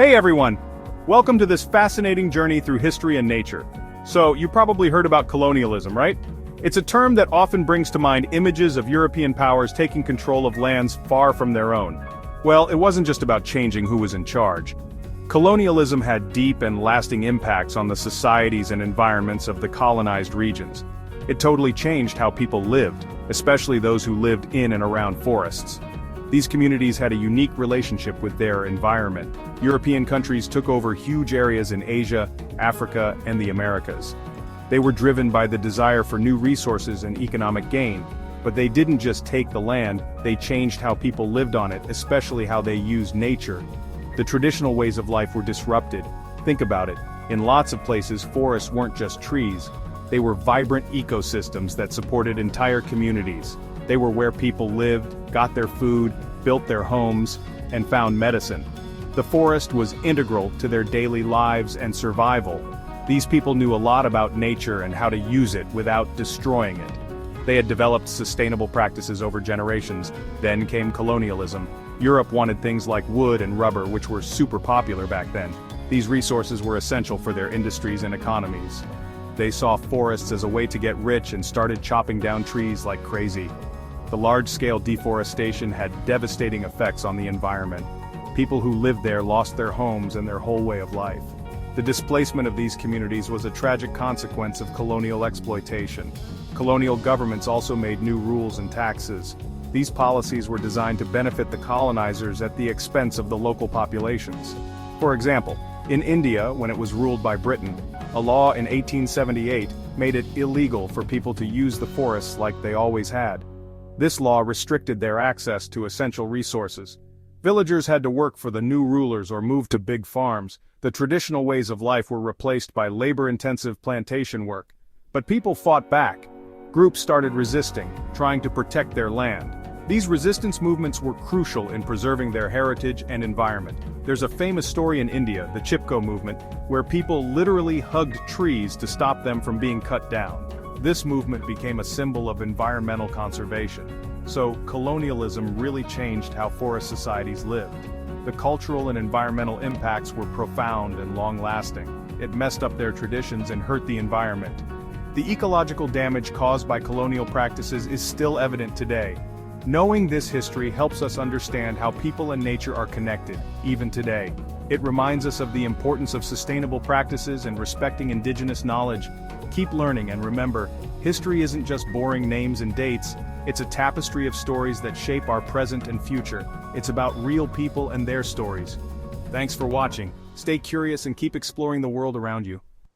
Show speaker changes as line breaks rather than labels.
Hey everyone! Welcome to this fascinating journey through history and nature. So, you probably heard about colonialism, right? It's a term that often brings to mind images of European powers taking control of lands far from their own. Well, it wasn't just about changing who was in charge. Colonialism had deep and lasting impacts on the societies and environments of the colonized regions. It totally changed how people lived, especially those who lived in and around forests. These communities had a unique relationship with their environment. European countries took over huge areas in Asia, Africa, and the Americas. They were driven by the desire for new resources and economic gain, but they didn't just take the land, they changed how people lived on it, especially how they used nature. The traditional ways of life were disrupted. Think about it. In lots of places, forests weren't just trees. They were vibrant ecosystems that supported entire communities. They were where people lived, got their food, built their homes, and found medicine. The forest was integral to their daily lives and survival. These people knew a lot about nature and how to use it without destroying it. They had developed sustainable practices over generations. Then came colonialism. Europe wanted things like wood and rubber, which were super popular back then. These resources were essential for their industries and economies. They saw forests as a way to get rich and started chopping down trees like crazy. The large-scale deforestation had devastating effects on the environment. People who lived there lost their homes and their whole way of life. The displacement of these communities was a tragic consequence of colonial exploitation. Colonial governments also made new rules and taxes. These policies were designed to benefit the colonizers at the expense of the local populations. For example, in India, when it was ruled by Britain, a law in 1878 made it illegal for people to use the forests like they always had. This law restricted their access to essential resources. Villagers had to work for the new rulers or move to big farms. The traditional ways of life were replaced by labor-intensive plantation work. But people fought back. Groups started resisting, trying to protect their land. These resistance movements were crucial in preserving their heritage and environment. There's a famous story in India, the Chipko movement, where people literally hugged trees to stop them from being cut down. This movement became a symbol of environmental conservation. So, colonialism really changed how forest societies lived. The cultural and environmental impacts were profound and long-lasting. It messed up their traditions and hurt the environment. The ecological damage caused by colonial practices is still evident today. Knowing this history helps us understand how people and nature are connected, even today. It reminds us of the importance of sustainable practices and respecting indigenous knowledge. Keep learning and remember, history isn't just boring names and dates, it's a tapestry of stories that shape our present and future. It's about real people and their stories. Thanks for watching. Stay curious and keep exploring the world around you.